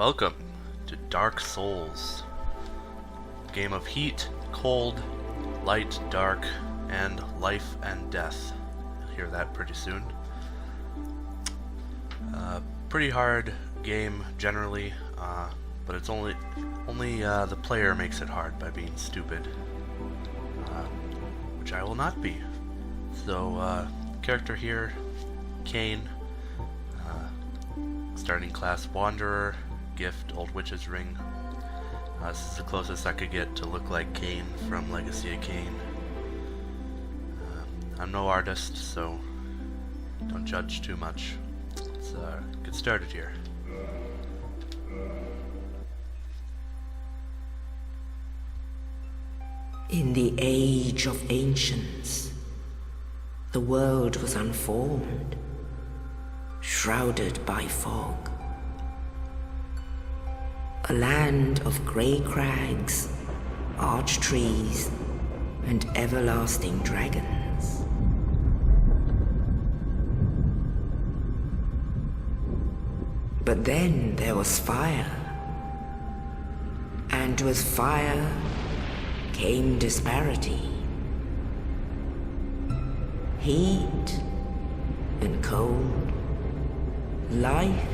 Welcome to Dark Souls. Game of heat, cold, light, dark, and life and death. You'll hear that pretty soon. Pretty hard game generally, but it's only the player makes it hard by being stupid, which I will not be. So, character here, Kain, starting class Wanderer, gift Old Witch's Ring. This is the closest I could get to look like Kain from Legacy of Kain. I'm no artist, so don't judge too much. Let's get started here. In the age of ancients, the world was unformed, shrouded by fog. A land of grey crags, arch trees, and everlasting dragons. But then there was fire, and with fire came disparity. Heat and cold, life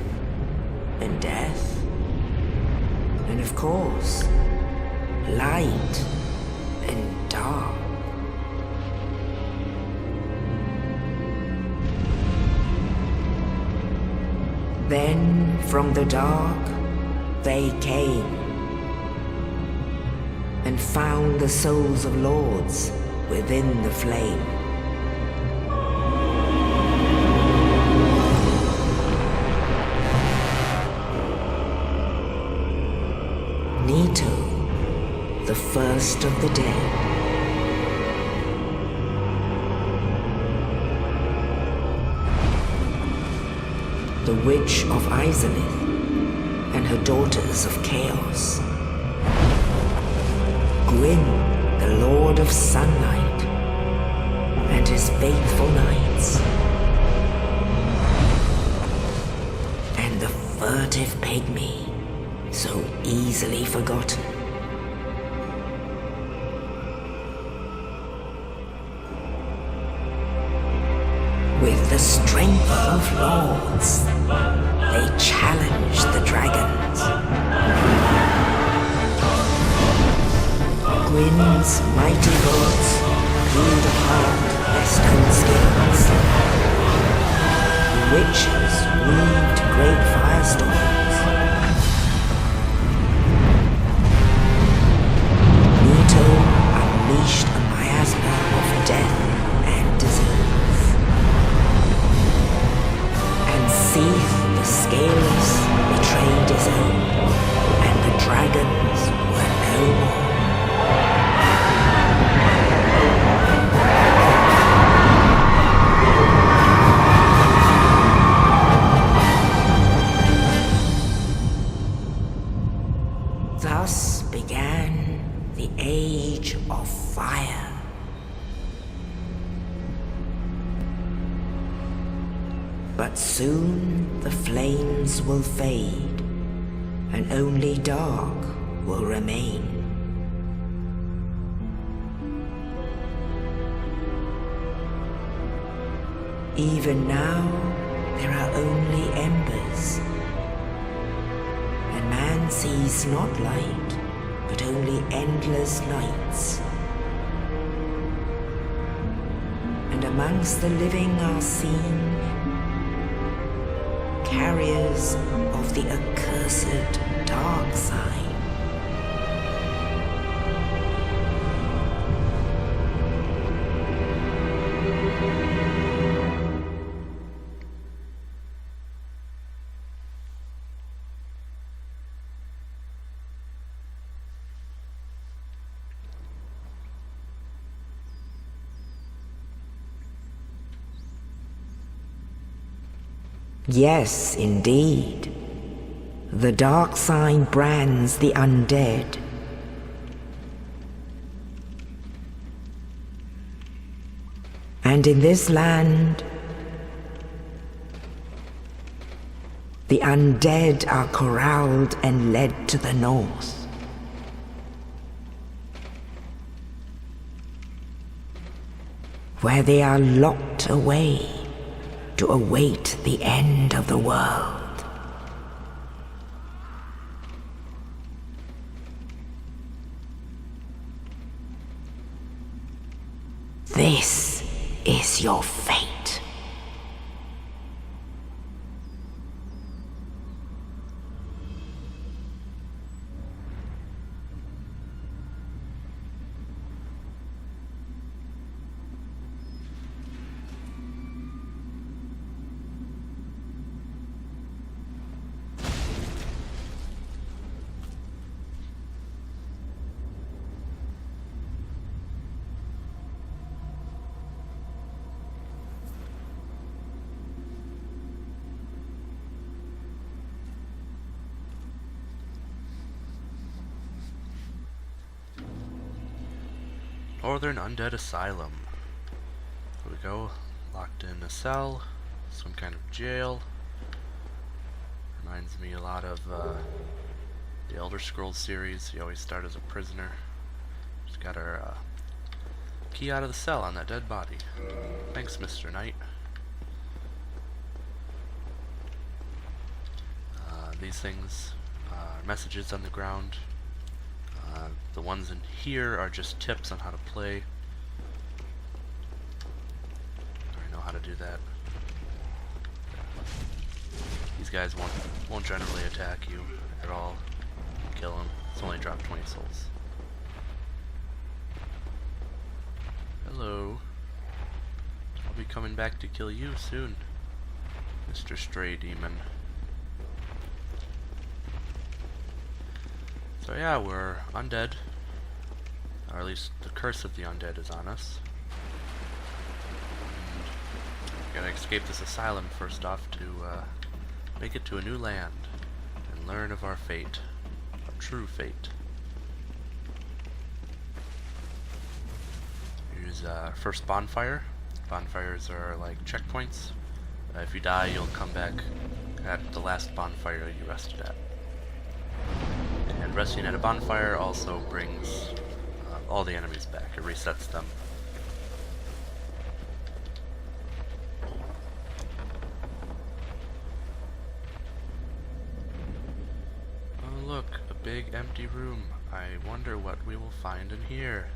and death, and of course, light and dark. Then from the dark they came and found the souls of lords within the flame. Nito, the first of the dead. The Witch of Izalith and her daughters of Chaos. Gwyn, the Lord of Sunlight, and his faithful knights. And the furtive pygmy, so easily forgotten. With the strength of lords, they challenged the dragons. Gwyn's mighty lords peeled apart their stone skins. The witches weaved great firestorms. Nito unleashed a miasma of death and disease. And Seath, the Scaleless, betrayed his own, and the dragons were no more. Thus began the Age of Fire. But soon the flames will fade, and only dark will remain. Even now, there are only embers, and man sees not light, but only endless nights. And amongst the living are seen carriers of the accursed dark side. Yes, indeed. The dark sign brands the undead. And in this land, The undead are corralled and led to the north. Where they are locked away to await the end of the world. This is your fate. Northern Undead Asylum. Here we go. Locked in a cell. Some kind of jail. Reminds me a lot of the Elder Scrolls series. You always start as a prisoner. Just got our key out of the cell on that dead body. Thanks, Mr. Knight. These things are messages on the ground. The ones in here are just tips on how to play. I already know how to do that. These guys won't generally attack you at all. Kill them. It's only dropped 20 souls. Hello. I'll be coming back to kill you soon, Mr. Stray Demon. So yeah, we're undead, or at least the curse of the undead is on us. And we're gonna escape this asylum first off to make it to a new land and learn of our fate, our true fate. Here's our first bonfire. Bonfires are like checkpoints. If you die, you'll come back at the last bonfire you rested at. And resting at a bonfire also brings all the enemies back. It resets them. Oh look, a big empty room. I wonder what we will find in here.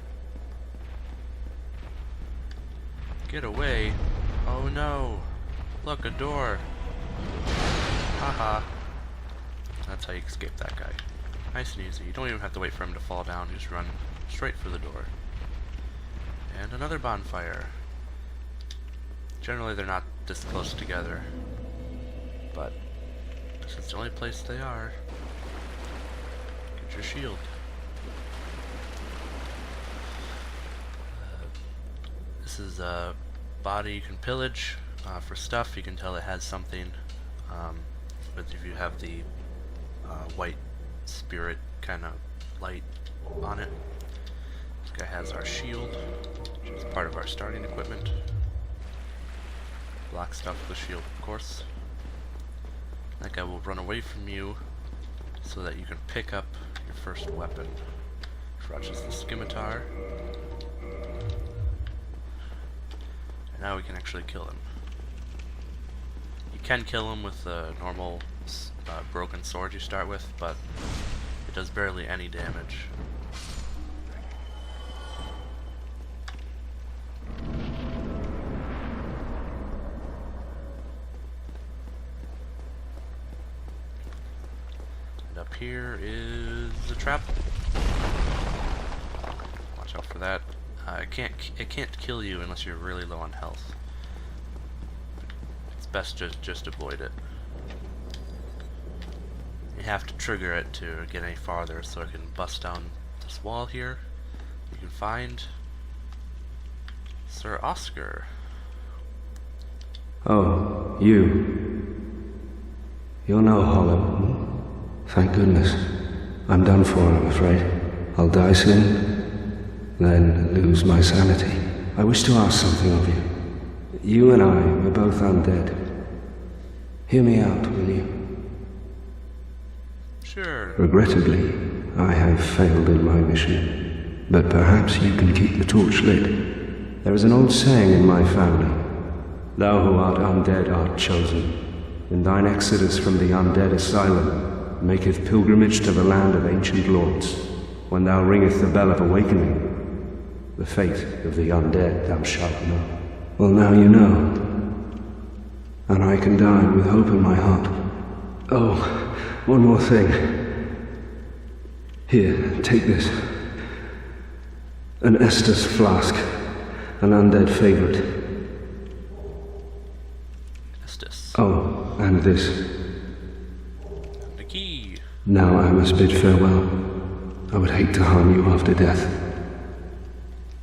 Get away. Oh no. Look, a door. Haha. That's how you escape that guy. Nice and easy. You don't even have to wait for him to fall down. You just run straight for the door. And another bonfire. Generally they're not this close together, but this is the only place they are. Get your shield. This is a body you can pillage for stuff. You can tell it has something, but if you have the white spirit kind of light on it. This guy has our shield, which is part of our starting equipment. Block stuff with the shield, of course. That guy will run away from you so that you can pick up your first weapon, which is the scimitar. And now we can actually kill him. You can kill him with the normal broken sword you start with, but it does barely any damage. And up here is the trap. Watch out for that. It can't kill you unless you're really low on health. It's best just avoid it. You have to trigger it to get any farther, so I can bust down this wall here. You can find Sir Oscar. Oh, you. You're no Hollow. Thank goodness. I'm done for, I'm afraid. I'll die soon, then lose my sanity. I wish to ask something of you. You and I, we're both undead. Hear me out, will you? Sure. Regrettably, I have failed in my mission, but perhaps you can keep the torch lit. There is an old saying in my family, "Thou who art undead art chosen. In thine exodus from the undead asylum, maketh pilgrimage to the land of ancient lords. When thou ringeth the bell of awakening, the fate of the undead thou shalt know." Well, now you know. And I can die with hope in my heart. Oh, one more thing. Here, take this. An Estus flask. An undead favorite. Estus. Oh, and this. The key. Now I must bid farewell. I would hate to harm you after death.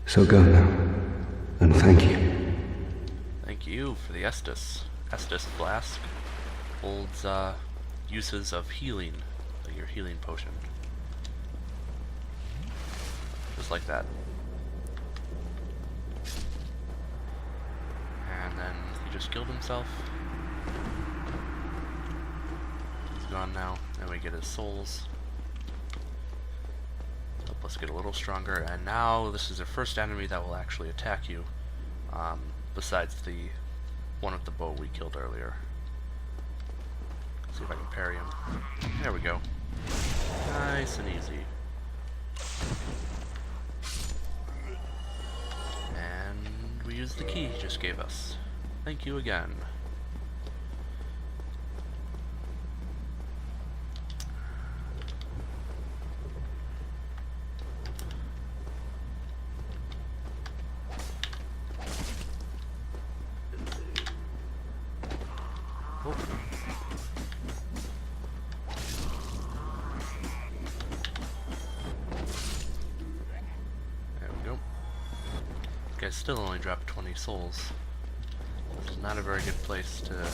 So go now, and thank you. Thank you for the Estus. Estus flask holds uses of healing, like your healing potion. Just like that. And then he just killed himself. He's gone now. And we get his souls. Help us get a little stronger. And now this is the first enemy that will actually attack you. Besides the one of the boat we killed earlier. See if I can parry him. There we go. Nice and easy. And we used the key he just gave us. Thank you again. Oh. There we go. You guys still only dropped 20 souls. This is not a very good place to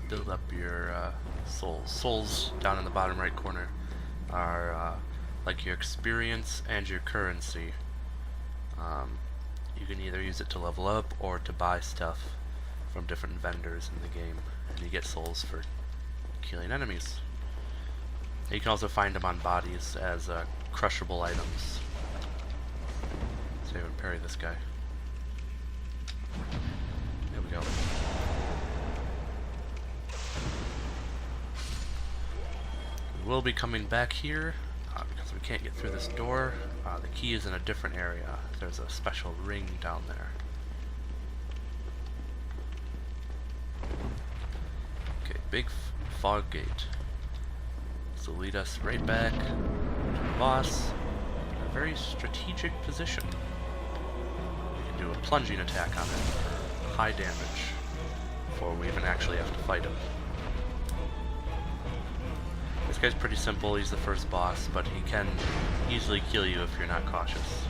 build up your souls. Souls down in the bottom right corner are like your experience and your currency. You can either use it to level up or to buy stuff from different vendors in the game, and you get souls for killing enemies. You can also find them on bodies as crushable items. Save and parry this guy. There we go. We will be coming back here because we can't get through this door. The key is in a different area. There's a special ring down there. Okay, big fog gate. This will lead us right back to the boss in a very strategic position. We can do a plunging attack on him for high damage before we even actually have to fight him. This guy's pretty simple. He's the first boss, but he can easily kill you if you're not cautious.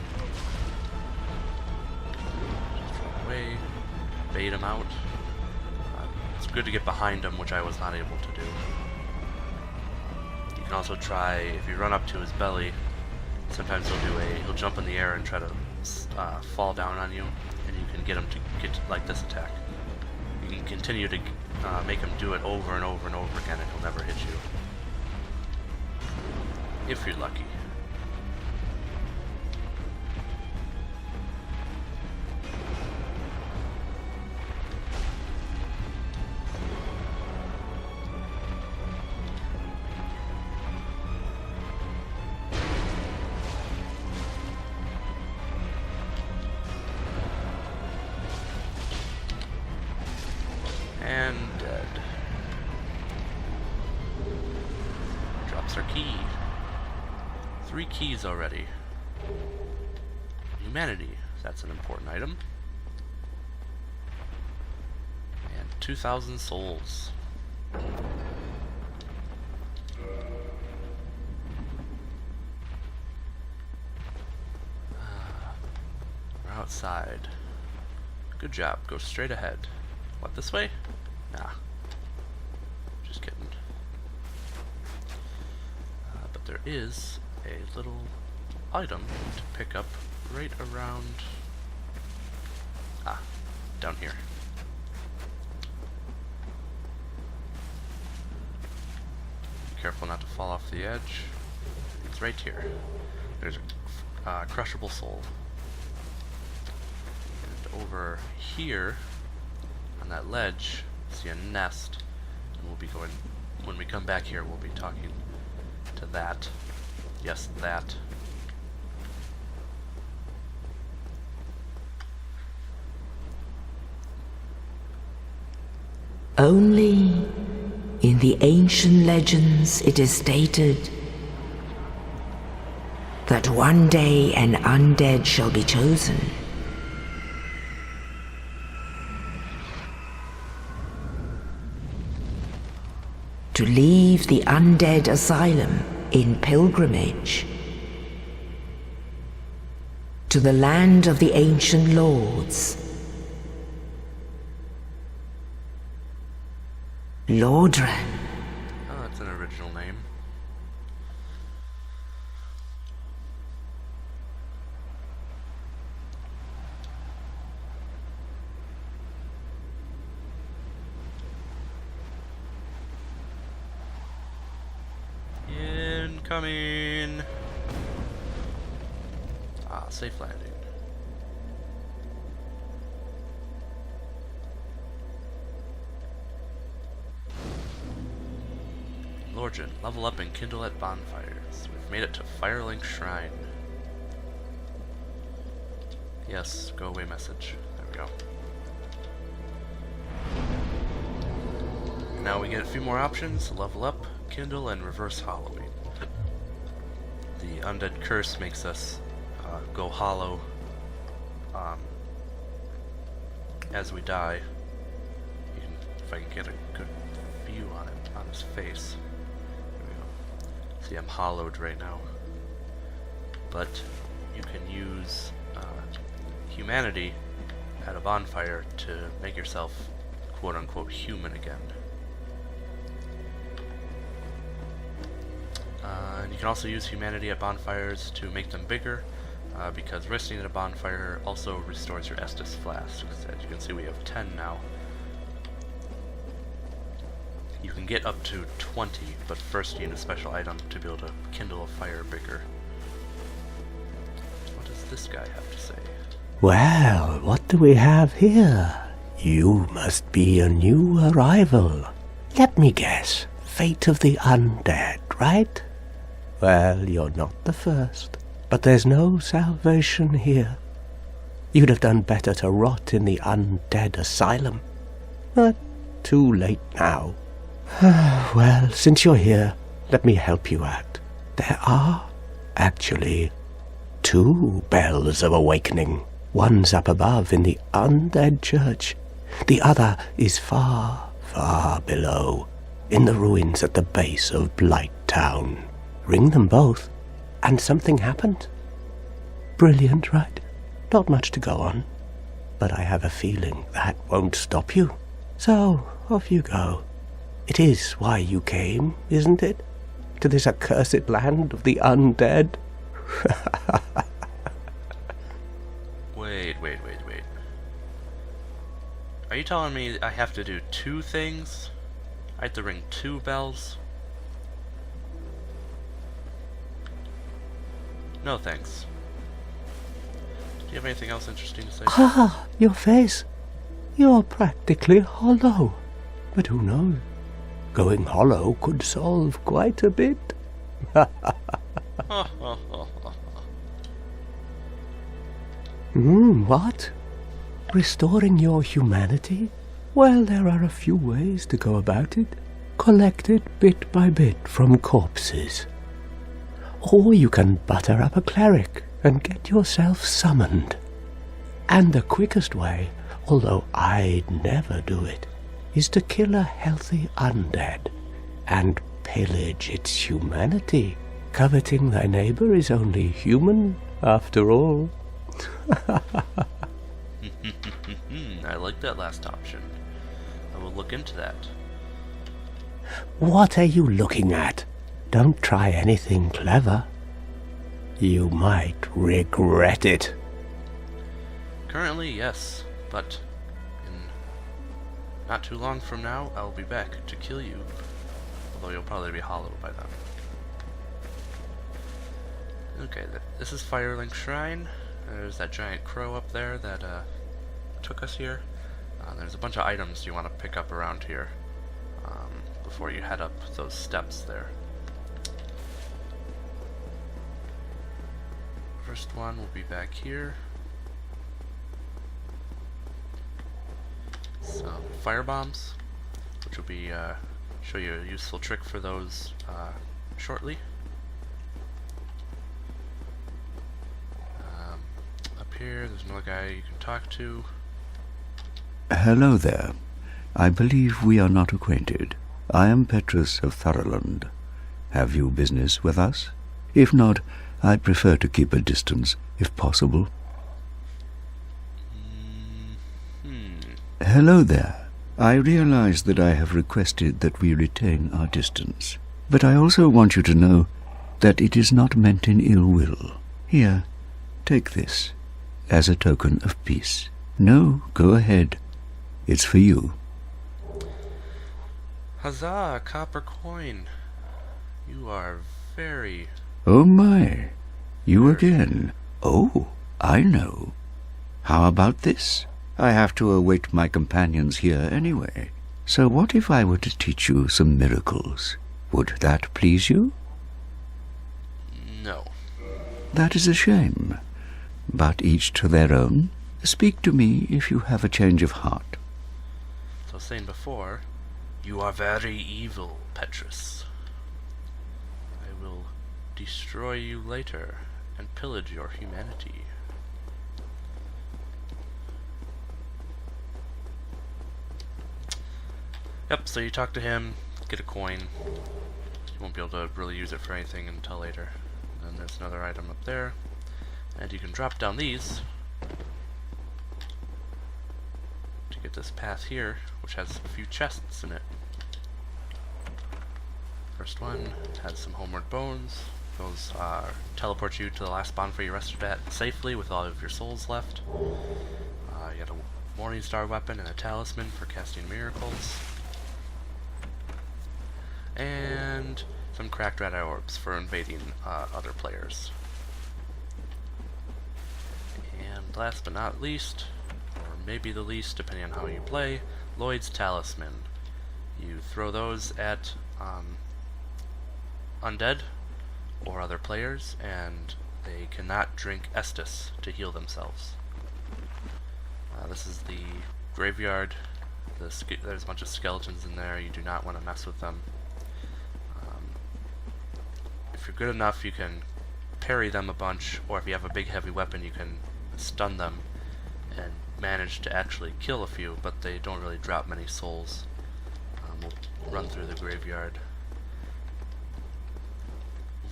Just run away, bait him out. It's good to get behind him, which I was not able to do. You can also try, if you run up to his belly, sometimes he'll jump in the air and try to fall down on you, and you can get him to get like this attack. You can continue to make him do it over and over and over again, and he'll never hit you. If you're lucky. And dead. Drops our key. 3 keys already. Humanity, that's an important item. And 2,000 souls. We're outside. Good job, go straight ahead. What, this way? Nah. Just kidding. But there is a little item to pick up right around down here. careful not to fall off the edge. It's right here. There's a crushable soul. And over here, on that ledge, see a nest. And we'll be going, when we come back here, we'll be talking to that. Yes, that. Only in the ancient legends it is stated that one day an undead shall be chosen. To leave the undead asylum in pilgrimage to the land of the ancient lords. Lordran. Oh, that's an original name. Incoming! Ah, safe landing. Lordran, level up and kindle at bonfires. We've made it to Firelink Shrine. Yes, go away message. There we go. Now we get a few more options. Level up, kindle, and reverse hollowing. The undead curse makes us go hollow as we die. If I can get a good view on it, on his face. See, I'm hollowed right now. But you can use humanity at a bonfire to make yourself quote-unquote human again. And you can also use humanity at bonfires to make them bigger, because resting at a bonfire also restores your Estus Flask. As you can see, we have 10 now. You can get up to 20, but first you need a special item to be able to kindle a fire bigger. What does this guy have to say? Well, what do we have here? You must be a new arrival. Let me guess. Fate of the undead, right? Well, you're not the first, but there's no salvation here. You'd have done better to rot in the undead asylum. But too late now. Well, since you're here, let me help you out. There are, actually, 2 bells of awakening. One's up above in the undead church. The other is far, far below, in the ruins at the base of Blight Town. Ring them both, and something happened. Brilliant, right? Not much to go on, but I have a feeling that won't stop you. So, off you go. It is why you came, isn't it? To this accursed land of the undead? Wait. Are you telling me I have to do 2 things? I have to ring 2 bells? No thanks. Do you have anything else interesting to say? Ah, your face. You're practically hollow. But who knows? Going hollow could solve quite a bit. What? Restoring your humanity? Well, there are a few ways to go about it. Collect it bit by bit from corpses. Or you can butter up a cleric and get yourself summoned. And the quickest way, although I'd never do it, is to kill a healthy undead and pillage its humanity. Coveting thy neighbor is only human, after all. I like that last option. I will look into that. What are you looking at? Don't try anything clever. You might regret it. Currently, yes, but in not too long from now, I'll be back to kill you. although you'll probably be hollow by then. Okay, this is Firelink Shrine. There's that giant crow up there that took us here. There's a bunch of items you want to pick up around here before you head up those steps there. First one will be back here. Some fire bombs, which will be show you a useful trick for those shortly. Up here, there's another guy you can talk to. Hello there. I believe we are not acquainted. I am Petrus of Tharaland. Have you business with us? If not, I'd prefer to keep a distance, if possible. Hello there. I realize that I have requested that we retain our distance, but I also want you to know that it is not meant in ill will. Here, take this, as a token of peace. No, go ahead. It's for you. Huzzah, a copper coin. You are very... Oh my, you again. Oh, I know. How about this? I have to await my companions here anyway. So what if I were to teach you some miracles? Would that please you? No. That is a shame. But each to their own. Speak to me if you have a change of heart. So I was saying before, you are very evil, Petrus. I will destroy you later and pillage your humanity. Yep, so you talk to him, get a coin. You won't be able to really use it for anything until later. And then there's another item up there. And you can drop down these to get this path here, which has a few chests in it. First one has some homeward bones. Those teleport you to the last bonfire you rested at safely with all of your souls left. You got a Morningstar weapon and a talisman for casting miracles. And some cracked red eye orbs for invading other players. And last but not least, or maybe the least depending on how you play, Lloyd's Talisman. You throw those at undead or other players, and they cannot drink Estus to heal themselves. This is the graveyard. There's a bunch of skeletons in there. You do not want to mess with them. If you're good enough, you can parry them a bunch, or if you have a big heavy weapon, you can stun them and manage to actually kill a few, but they don't really drop many souls. We'll run through the graveyard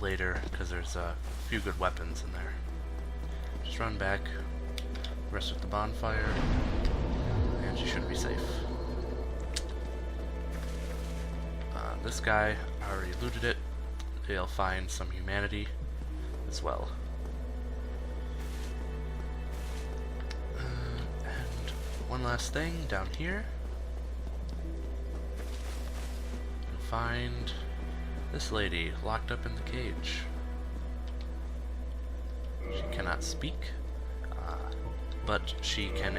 later, because there's a few good weapons in there. Just run back, rest at the bonfire, and you should be safe. This guy, I already looted it. You'll find some humanity as well. And one last thing, down here you'll find this lady locked up in the cage. She cannot speak, but she can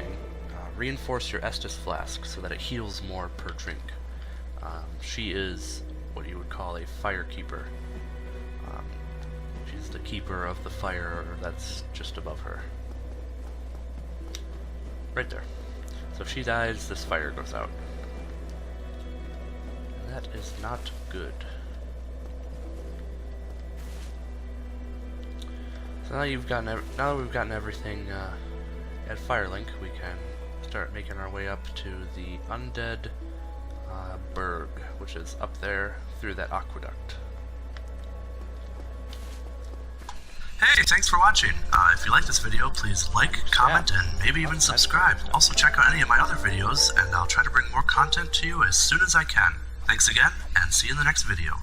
reinforce your Estus flask so that it heals more per drink. She is what you would call a fire keeper. She's the keeper of the fire that's just above her. Right there. So if she dies, this fire goes out. That is not good. So now now that we've gotten everything at Firelink, we can start making our way up to the Undead Burg, which is up there through that aqueduct. Hey, thanks for watching. If you like this video, please like, comment, and maybe even subscribe. Also check out any of my other videos, and I'll try to bring more content to you as soon as I can. Thanks again, and see you in the next video.